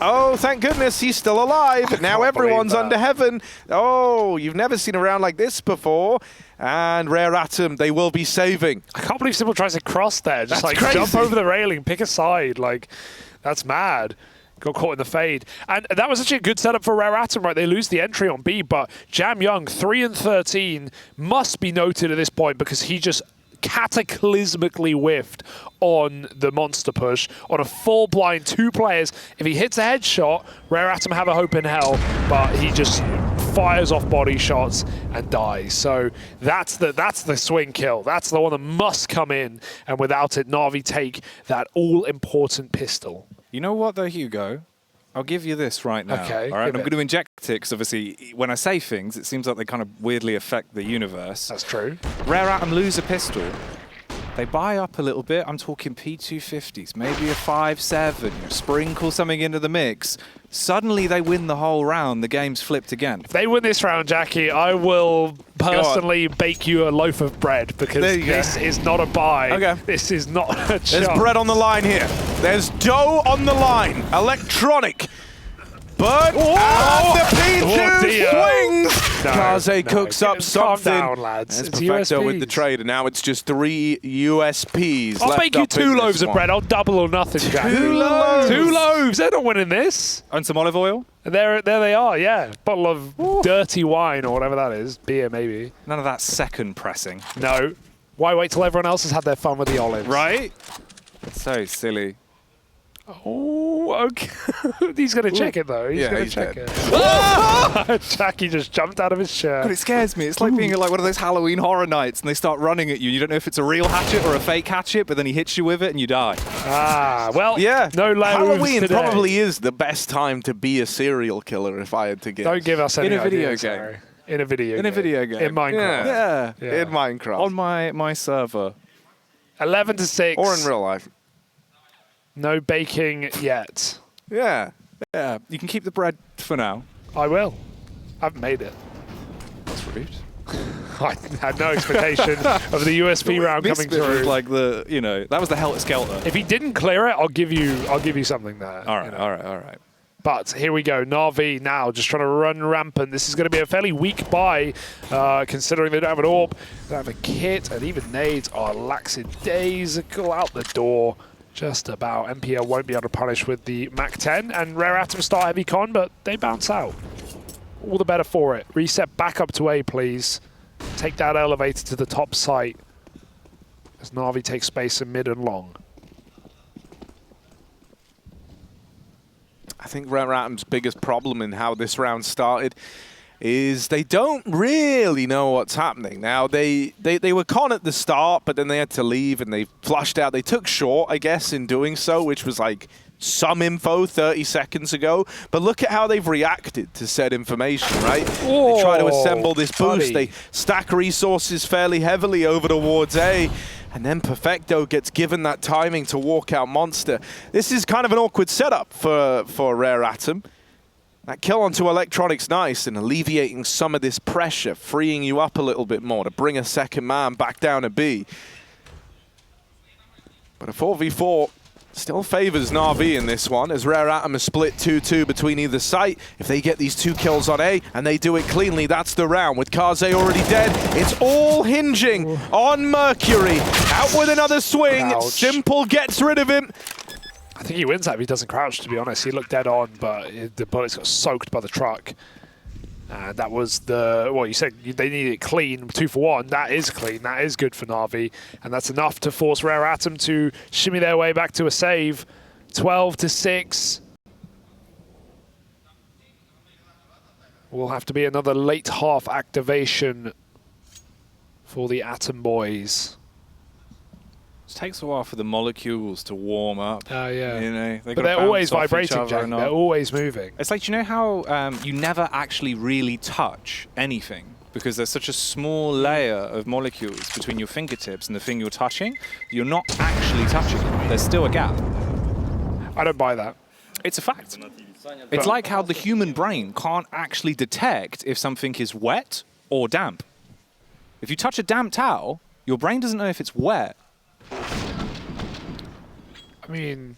Oh, thank goodness he's still alive. Now everyone's under heaven. Oh, you've never seen a round like this before. And Rare Atom, they will be saving. I can't believe Simple tries to cross there. Just That's like crazy. Jump over the railing, pick a side. Like, that's mad. Got caught in the fade. And that was actually a good setup for Rare Atom, right? They lose the entry on B, but Jam Young, 3-13, must be noted at this point because he just cataclysmically whiffed on the monster push on a full blind 2 players. If he hits a headshot, Rare Atom have a hope in hell, but he just fires off body shots and dies. So that's the swing kill. That's the one that must come in, and without it, NaVi take that all-important pistol. You know what though, Hugo? I'll give you this right now. Okay, all right, I'm give it. going to inject it because obviously when I say things, it seems like they kind of weirdly affect the universe. That's true. Rare Atom lose a pistol. They buy up a little bit. I'm talking P250s, maybe a 5.7, sprinkle something into the mix. Suddenly they win the whole round. The game's flipped again. If they win this round, Jackie, I will personally bake you a loaf of bread because this is not a buy. Okay. This is not a There's chance. bread on the line here. There's dough on the line. Electronic But the Pichu dear. swings! No, Kaze no, cooks up calm something. down, lads. It's It's Perfecto with the USPs. trade, and now it's just 3 USPs I'll left make you up in 2 this loaves of one. bread. I'll double or nothing, Jack. 2 loaves? 2 loaves. They're not winning this. And some olive oil? And there they are, yeah. Bottle of dirty wine or whatever that is. Beer, maybe. None of that second pressing. No. Why wait till everyone else has had their fun with the olives? Right? It's so silly. Oh, okay. He's going to check it, though. He's Yeah, going to he's check dead. it. Jackie just jumped out of his But shirt. it scares me. It's like being at like one of those Halloween horror nights and they start running at you. You don't know if it's a real hatchet or a fake hatchet, but then he hits you with it and you die. Ah, well, Yeah. no loaves Halloween today. probably is the best time to be a serial killer, if I had to guess. Don't give us any In a video ideas, game. Harry. In a video game. In a video game. In Minecraft. Yeah. Yeah. In Minecraft. On my server. 11-6. Or in real life. No baking yet. Yeah. Yeah. You can keep the bread for now. I will. I haven't made it. That's rude. I had no expectation of the USP round This coming bit was through. like the, you know, that was the Helter Skelter. If he didn't clear it, I'll give you something there. All right, you know. all right, all right. But here we go. NaVi now just trying to run rampant. This is going to be a fairly weak buy, considering they don't have an AWP, they don't have a kit, and even nades are lackadaisical out the door. Just about. MPL won't be able to punish with the Mac-10, and Rare Atom start heavy con, but they bounce out. All the better for it. Reset back up to A, please. Take that elevator to the top site as NaVi takes space in mid and long. I think Rare Atom's biggest problem in how this round started is they don't really know what's happening. Now, they were con at the start, but then they had to leave and they flushed out. They took short, I guess, in doing so, which was like some info 30 seconds ago. But look at how they've reacted to said information, right? They try to assemble this boost. buddy. They stack resources fairly heavily over towards A. And then Perfecto gets given that timing to walk out Monster. This is kind of an awkward setup for Rare Atom. That kill onto Electronic's nice and alleviating some of this pressure, freeing you up a little bit more to bring a second man back down to B. But a 4v4 still favors NaVi in this one, as Rare Atom is split 2-2 between either site. If they get these 2 kills on A and they do it cleanly, that's the round. With Kaze already dead, it's all hinging on Mercury. Out with another swing. Ouch. Simple gets rid of him. I think he wins that if he doesn't crouch, to be honest. He looked dead on, but the bullets got soaked by the truck. And that was the, well, you said they needed it clean, 2 for 1. That is clean. That is good for NaVi. And that's enough to force Rare Atom to shimmy their way back to a save. 12-6. Will have to be another late half activation for the Atom boys. It takes a while for the molecules to warm up. Oh, yeah. You know, But they're always vibrating, Jack. They're always moving. It's like, you know how you never actually really touch anything because there's such a small layer of molecules between your fingertips and the thing you're touching. You're not actually touching it. There's still a gap. I don't buy that. It's a fact. It's like how the human brain can't actually detect if something is wet or damp. If you touch a damp towel, your brain doesn't know if it's wet. I mean,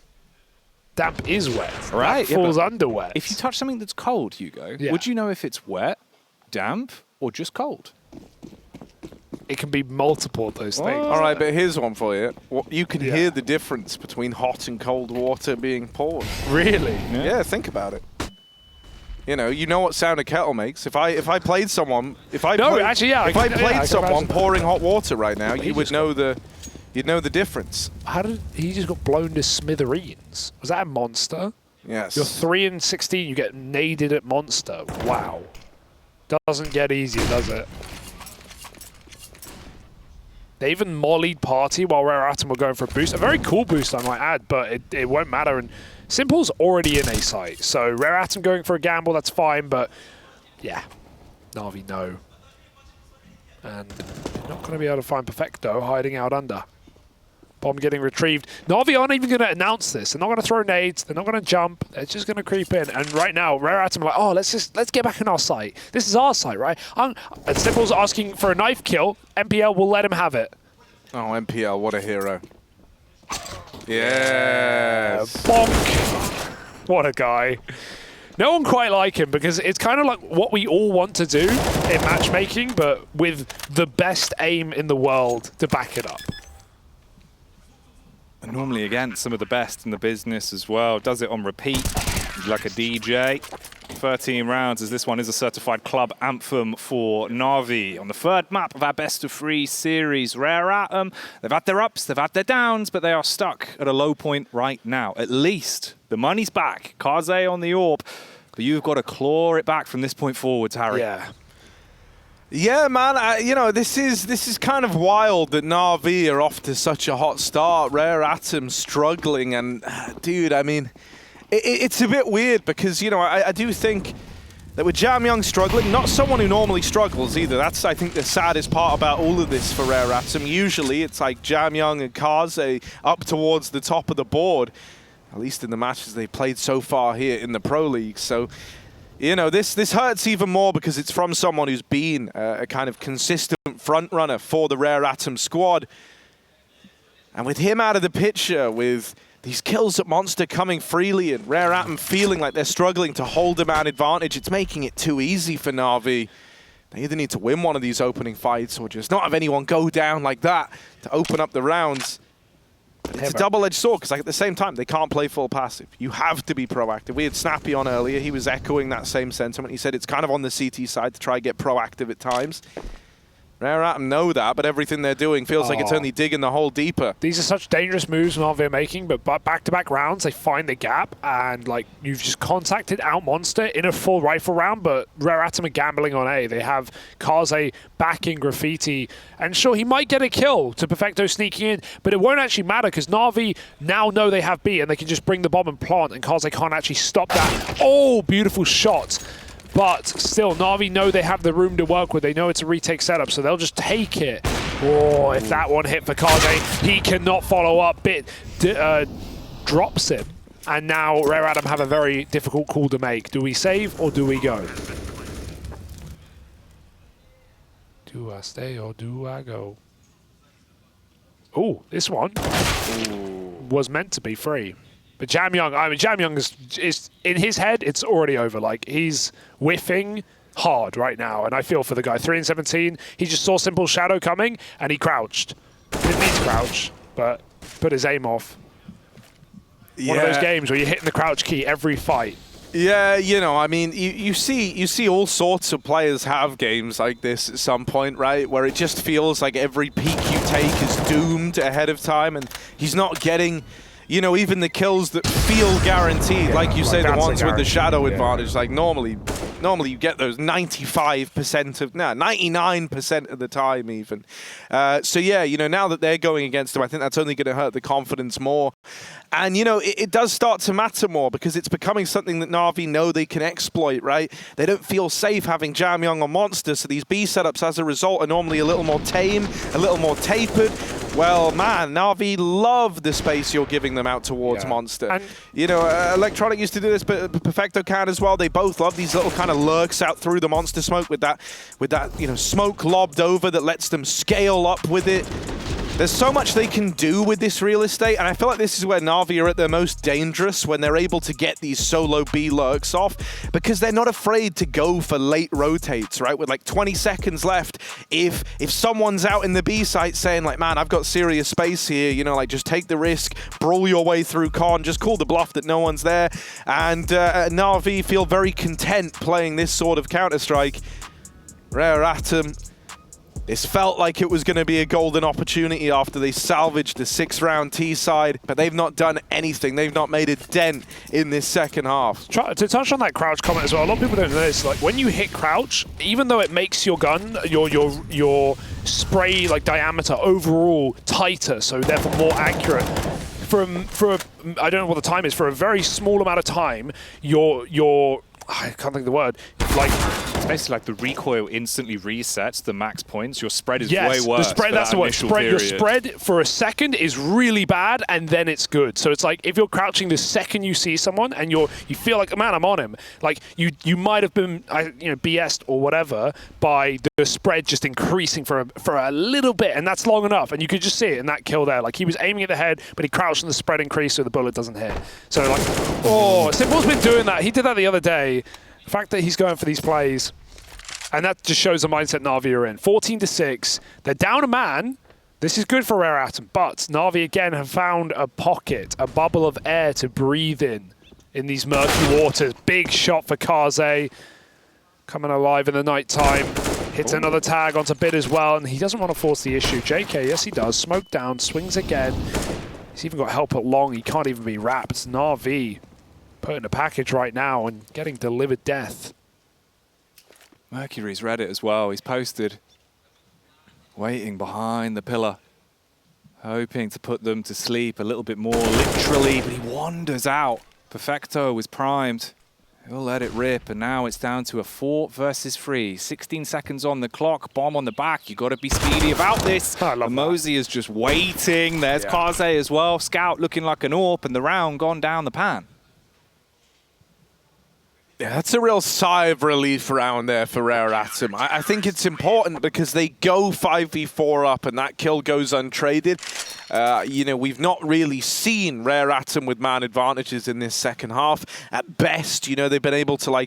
damp is wet. Right, That yeah, falls but under wet. If you touch something that's cold, Hugo, Yeah. would you know if it's wet, damp, or just cold? It can be multiple of those things. All right, but here's one for you. You can Yeah. hear the difference between hot and cold water being poured. Really? Yeah, think about it. You know what sound a kettle makes. If I played someone, if I No, played, actually, yeah, if I I can- played yeah, I can someone imagine. pouring hot water right now, He you would just know you'd know the difference. How did he just got blown to smithereens? Was that a monster? Yes. You're 3-16. You get naded at monster. Wow. Doesn't get easy, does it? They even mollied Party while Rare Atom were going for a boost. A very cool boost, I might add, but it won't matter. And Simple's already in A site, so Rare Atom going for a gamble, that's fine, but yeah, NaVi no. And they're not going to be able to find Perfecto hiding out under. Bomb getting retrieved. NaVi aren't even going to announce this. They're not going to throw nades. They're not going to jump. They're just going to creep in. And right now, Rare Atom are like, oh, let's get back in our site. This is our site, right? And Simple's asking for a knife kill. MPL will let him have it. Oh, MPL, what a hero. Yes. Bonk. What a guy. no one quite like him because it's kind of like what we all want to do in matchmaking, but with the best aim in the world to back it up. And normally against some of the best in the business as well. Does it on repeat, like a DJ. 13 rounds, as this one is a certified club anthem for NaVi on the third map of our best of 3 series. Rare Atom, they've had their ups, they've had their downs, but they are stuck at a low point right now. At least the money's back. Kaze on the AWP, but you've got to claw it back from this point forwards, Harry. Yeah, man. You know, this is kind of wild that NaVi are off to such a hot start. Rare Atom struggling, and dude, I mean, it's a bit weird because, you know, I do think that with Jamyang struggling, not someone who normally struggles either. That's, I think, the saddest part about all of this for Rare Atom. Usually it's like Jamyang and Kaze up towards the top of the board, at least in the matches they've played so far here in the Pro League. So, you know, this hurts even more because it's from someone who's been a kind of consistent front runner for the Rare Atom squad. And with him out of the picture, with these kills at Monster coming freely and Rare Atom feeling like they're struggling to hold a man advantage, it's making it too easy for NaVi. They either need to win one of these opening fights or just not have anyone go down like that to open up the rounds. But it's a double-edged sword because, like, at the same time, they can't play full passive. You have to be proactive. We had Snappy on earlier. He was echoing that same sentiment. He said it's kind of on the CT side to try and get proactive at times. Rare Atom know that, but everything they're doing feels like it's only digging the hole deeper. These are such dangerous moves NaVi are making, but back-to-back rounds, they find the gap, and like you've just contacted out Monster in a full rifle round, but Rare Atom are gambling on A. They have Kaze backing Graffiti, and sure, he might get a kill to Perfecto sneaking in, but it won't actually matter because NaVi now know they have B, and they can just bring the bomb and plant, and Kaze can't actually stop that. Oh, beautiful shot. But still, NaVi know they have the room to work with. They know it's a retake setup, so they'll just take it. Oh, if that one hit for Kaze, he cannot follow up. Bit drops him. And now Rare Atom have a very difficult call to make. Do we save or do we go? Do I stay or do I go? Oh, this one was meant to be free. But Jamyang, I mean, Jamyang is in his head, it's already over. Like, he's whiffing hard right now, and I feel for the guy. 3 and 17, he just saw Simple Shadow coming, and he crouched. Didn't need to crouch, but put his aim off. One of those games where you're hitting the crouch key every fight. Yeah, you know, I mean, you see all sorts of players have games like this at some point, right? Where it just feels like every peek you take is doomed ahead of time, and he's not getting, you know, even the kills that feel guaranteed, yeah, like you say, the ones with the shadow yeah. advantage. Like normally you get those 95% of, 99% of the time even. So yeah, you know, now that they're going against him, I think that's only going to hurt the confidence more. And, you know, it does start to matter more because it's becoming something that NaVi know they can exploit, right? They don't feel safe having Jamyang on Monster, so these B setups, as a result, are normally a little more tame, a little more tapered. Well, man, NaVi love the space you're giving them out towards Monster. And you know, Electronic used to do this, but Perfecto can as well. They both love these little kind of lurks out through the Monster smoke with that, you know, smoke lobbed over that lets them scale up with it. There's so much they can do with this real estate, and I feel like this is where NaVi are at their most dangerous, when they're able to get these solo B lurks off, because they're not afraid to go for late rotates, right? With like 20 seconds left, if someone's out in the B site saying like, man, I've got serious space here, you know, like just take the risk, brawl your way through con, just call the bluff that no one's there, and NaVi feel very content playing this sort of Counter-Strike. Rare Atom, this felt like it was going to be a golden opportunity after they salvaged the 6th round T side, but they've not done anything. They've not made a dent in this second half. To touch on that crouch comment as well, a lot of people don't know this. Like when you hit crouch, even though it makes your gun, your spray like diameter overall tighter, so therefore more accurate. I don't know what the time is. For a very small amount of time, your I can't think of the word. Like It's basically like the recoil instantly resets the max points. Your spread is Yes, way worse. the spread, that's the word. Your spread for a second is really bad, and then it's good. So it's like if you're crouching the second you see someone, and you feel like, man, I'm on him. Like you might have been, BS'd or whatever by the spread just increasing for a little bit, and that's long enough. And you could just see it in that kill there. Like he was aiming at the head, but he crouched and the spread increased, so the bullet doesn't hit. So like, oh, Simple's been doing that. He did that the other day. The fact that he's going for these plays, and that just shows the mindset NaVi are in. 14-6. They're down a man. This is good for Rare Atom, but NaVi again have found a pocket, a bubble of air to breathe in these murky waters. Big shot for Kaze. Coming alive in the night time. Hits another tag onto Bid as well, and he doesn't want to force the issue. JK, yes he does. Smoke down, swings again. He's even got help at long. He can't even be wrapped. It's NaVi putting a package right now and getting delivered death. Mercury's read it as well. He's posted, waiting behind the pillar, hoping to put them to sleep a little bit more literally, but he wanders out. Perfecto was primed. He'll let it rip, and now it's down to a 4 versus 3. 16 seconds on the clock, bomb on the back. You got to be speedy about this. Moseyuh is just waiting. There's Kaze as well. Scout looking like an AWP, and the round gone down the pan. Yeah, that's a real sigh of relief around there for Rare Atom. I think it's important because they go 5v4 up and that kill goes untraded. We've not really seen Rare Atom with man advantages in this second half. At best, they've been able to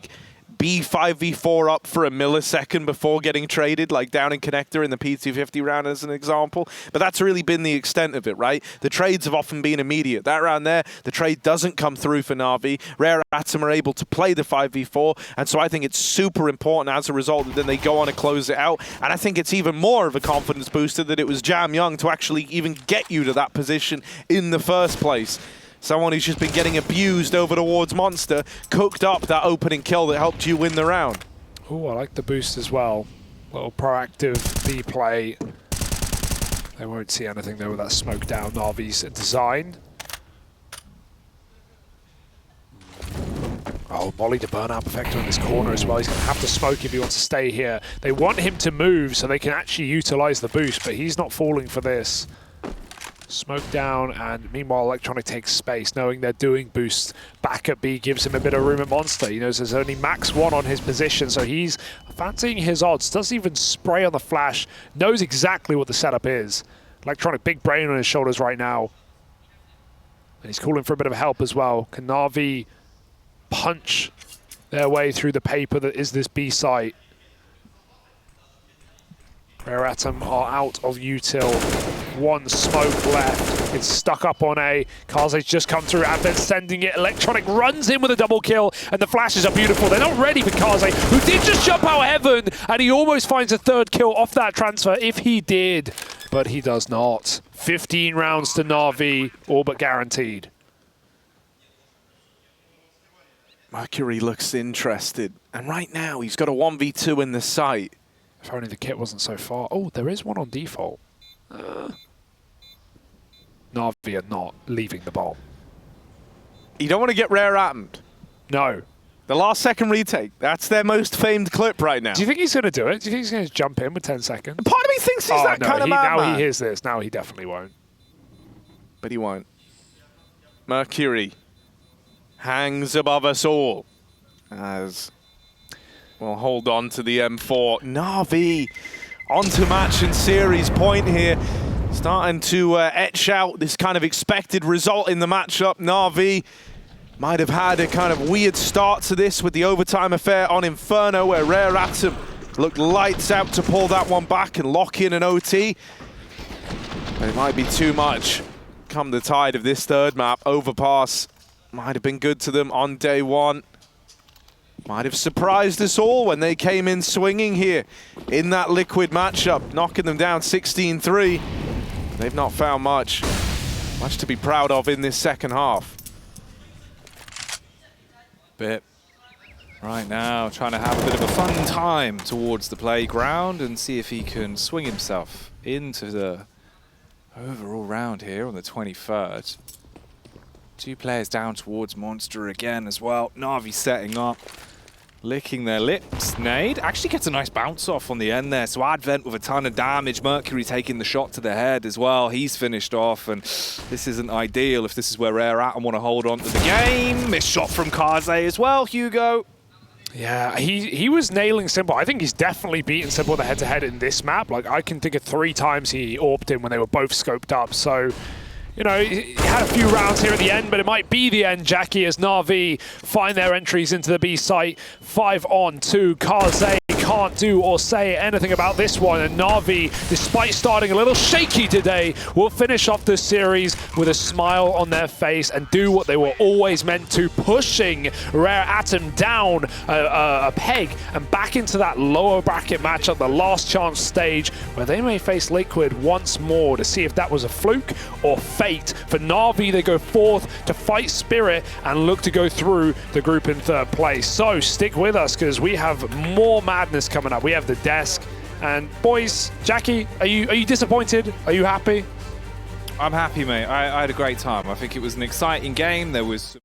be 5v4 up for a millisecond before getting traded, like down in Connector in the P250 round as an example. But that's really been the extent of it, right? The trades have often been immediate. That round there, the trade doesn't come through for NaVi. Rare Atom are able to play the 5v4, and so I think it's super important as a result that then they go on and close it out. And I think it's even more of a confidence booster that it was Jam Young to actually even get you to that position in the first place. Someone who's just been getting abused over towards Monster, cooked up that opening kill that helped you win the round. Oh, I like the boost as well. Little proactive B play. They won't see anything though with that smoke down NaVi's design. Oh, Molly to burn out Perfecto in this corner as well. He's going to have to smoke if he wants to stay here. They want him to move so they can actually utilize the boost, but he's not falling for this. Smoke down, and meanwhile Electronic takes space, knowing they're doing boosts. Back at B gives him a bit of room at Monster. He knows there's only max 1 on his position, so he's fancying his odds. Doesn't even spray on the flash. Knows exactly what the setup is. Electronic, big brain on his shoulders right now. And he's calling for a bit of help as well. Can NaVi punch their way through the paper that is this B site? Rare Atom are out of util. 1 smoke left. It's stuck up on A. Kaze's just come through and then sending it. Electronic runs in with a double kill, and the flashes are beautiful. They're not ready for Kaze, who did just jump out heaven, and he almost finds a 3rd kill off that transfer if he did, but he does not. 15 rounds to NaVi, all but guaranteed. Mercury looks interested, and right now he's got a 1v2 in the site. If only the kit wasn't so far. Oh, there is one on default. NaVi are not leaving the bomb. You don't want to get Rare Atomed. No. The last second retake, that's their most famed clip right now. Do you think he's going to do it? Do you think he's going to jump in with 10 seconds? Part of me thinks he's that kind of man. Now he hears this. Now he definitely won't. But he won't. Mercury hangs above us all as we'll hold on to the M4. NaVi onto match and series point here. Starting to etch out this kind of expected result in the matchup. NaVi might have had a kind of weird start to this with the overtime affair on Inferno, where Rare Atom looked lights out to pull that one back and lock in an OT. But it might be too much come the tide of this 3rd map. Overpass might have been good to them on day 1. Might have surprised us all when they came in swinging here in that Liquid matchup, knocking them down 16-3. They've not found much to be proud of in this second half. Bit right now trying to have a bit of a fun time towards the playground and see if he can swing himself into the overall round here on the 23rd. 2 players down towards Monster again as well. NaVi setting up. licking their lips. Nade actually gets a nice bounce off on the end there. So Advent with a ton of damage. Mercury taking the shot to the head as well. He's finished off, and this isn't ideal if this is where Rare at and want to hold on to the game. Missed shot from Kaze as well, Hugo. Yeah, he was nailing Simple. I think he's definitely beaten Simple the head-to-head in this map. Like, I can think of 3 times he AWP'd him when they were both scoped up. So, you know, he had a few rounds here at the end, but it might be the end, Jackie, as NaVi find their entries into the B site. 5-on-2. Kaze can't do or say anything about this one, and NaVi, despite starting a little shaky today, will finish off this series with a smile on their face and do what they were always meant to, pushing Rare Atom down a peg and back into that lower bracket matchup, the last chance stage, where they may face Liquid once more to see if that was a fluke or fate. For NaVi, they go forth to fight Spirit and look to go through the group in 3rd place. So stick with us, because we have more madness coming up. We have the desk, and boys, Jackie, are you disappointed? Are you happy? I'm happy, mate. I had a great time. I think it was an exciting game. There was